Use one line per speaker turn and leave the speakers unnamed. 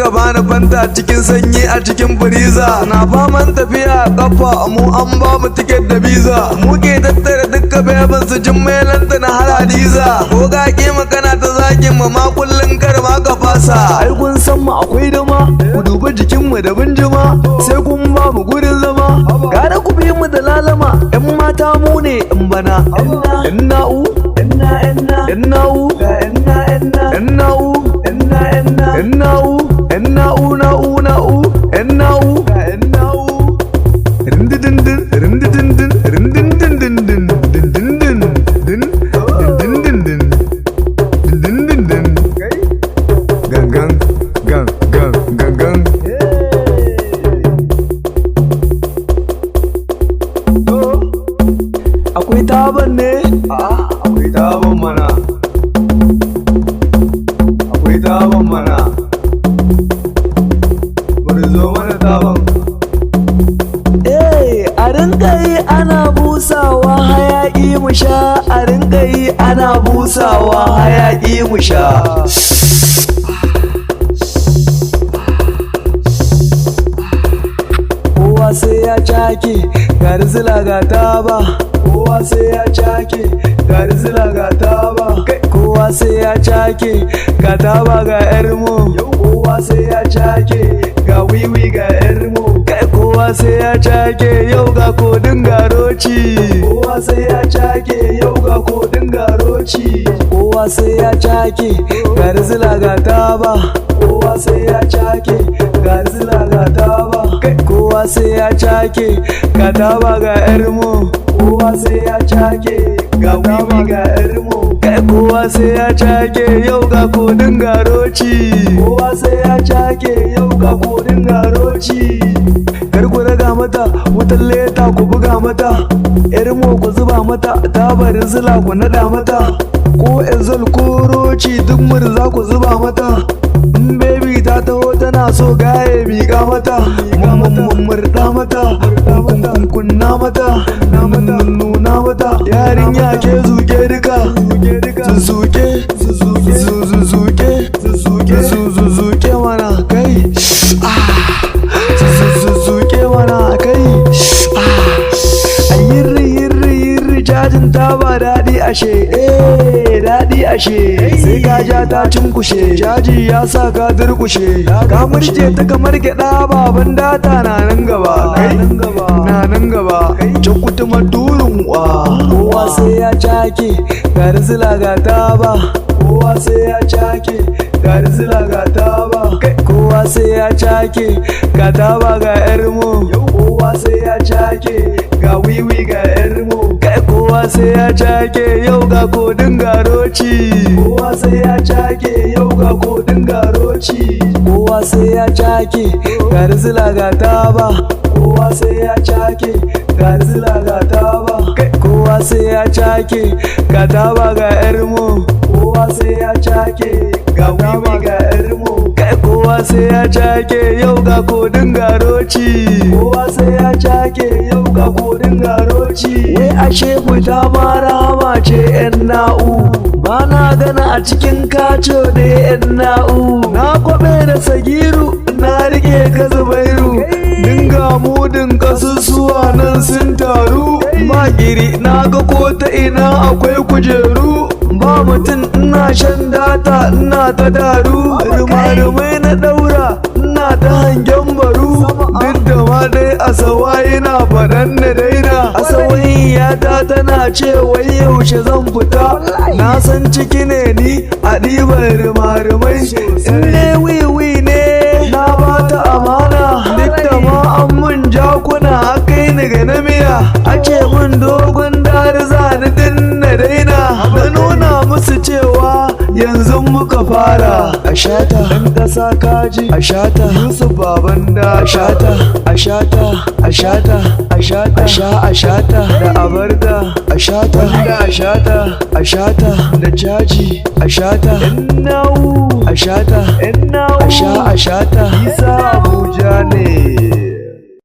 ka bani fanta cikin sanyi a cikin firiza. Na faman tafiya a kafa mu an ba mu tiket da biza. Mu ke tattara dukkan beban su jin melanta na har hadiza. Ko ga kima kana ta zagin mu ma kullun kar ma ka fasa. Ai kun san mu akwai dama, ku dubi jikin mu da binjima, sai kun ba mu gurin zama. Gara ku bi mu da lalama, yan mata mu ne in bana. Yan na'u, yan na'u, yan na'u, yan na'u, yan na'u, na'u, na'u, yan na'u, yan na'u. Rindindin, rindindin, rindindin, rindindin, rindindin. Gang, gang, gang, gang, gang, gang. Akwai taban ne? Akwai taban mana. Akwai taban mana. Bari zo mana taban. A rinka yi ana busawa hayaƙi mu sha. A rinka yi ana busawa hayaƙi mu sha. Kowa sai ya cake, gari zila ga taba. Kowa sai ya cake, gari zila ga taba. Kowa sai ya cake, ga taba ga yarmu. Kowa sai ya cake, ga wiwi ga yarmu. Kowa sai ya cake, yau ga kodin garoci. Kowa sai ya cake, yau ga kodin garoci. Kowa sai ya cake, gari zila ga taba. Kowa sai ya cake, gari zila ga taba. Kowa sai ya cake, ga taba ga yarmu. Kowa sai ya cake, ga wiwi ga yarmu. Kowa sai ya cake, yau ga kodin garoci. Kowa sai ya cake, yau ga kodin garoci. Kar ku raga mata, wutar leta ku buga mata. Yarmu ku zuba mata, tabarin zila ku nada mata. Ko ezol ko roci duk murza ku zuba mata. Baby ta taho tana so gaye miƙa mata. Murɗa mata, kunna mata, nuna mata. Yarinya ke zuke duka, zuzuke, zuzuke, zuzuke mana kai. Zuzuke mana kai. Yirri cajin ta ba daɗi ashe, daɗi ashe. Sai ka ja ta cinkushe, caji ya sa ka durkushe. Ka murje ta kamar gyaɗa, baban data na nan gaba. Na nan gaba, cakutu madurin wa. Kowa sai ya cake, gari zila ga taba. Kowa sai ya cake, gari zila ga taba. Kowa sai ya cake, ga taba ga yarmu. Kowa sai ya cake, ga wiwi ga yarmu. Kowa sai ya cake, yau ga kodin garoci. Kowa sai ya cake, yau ga kodin garoci. Kowa sai ya cake, gari zila ga taba. Kowa sai ya cake, gari zila ga taba. Kowa sai ya cake, ga taba ga yarmu. Kowa sai ya cake, ga wiwi ga yarmu. Kowa sai ya cake, yau ga kodin garoci. Kowa sai ya cake, yau ga kodin garoci. Wai ashe fita mara hama ce yan na'u. Ba na gana a cikin kaco da yan na'u. Na kwabe da sagiru, na rike ka zubairu. Dinga mudin kasusuwa nan sun taru. Magiri na ga ko ta ina akwai kujeru. Ba mutum ina shan data ina ta daru. Rumai na daura ina ta hangen baru. Duk da ma dai asawa ina faɗan na daina. Asawiyata tana ce wai yaushe zan fita. Na san ciki ne ni a ɗiban rumai. In ne wiwi ne na bata amana. Duk da ma an mun jakuna akai ni ga na miya. Ake mun dogon dari zani din na daina. Na nuna musu cewa yanzu muka fara. A shata ɗan ƙasa kaji. A shata Yusuf baban da. A shata, a shata, a shata, a shata, a shata da abarda. A shata da a shata, a shata da caji. A shata na'u. A shata na'u. A shata Isa Abuja ne.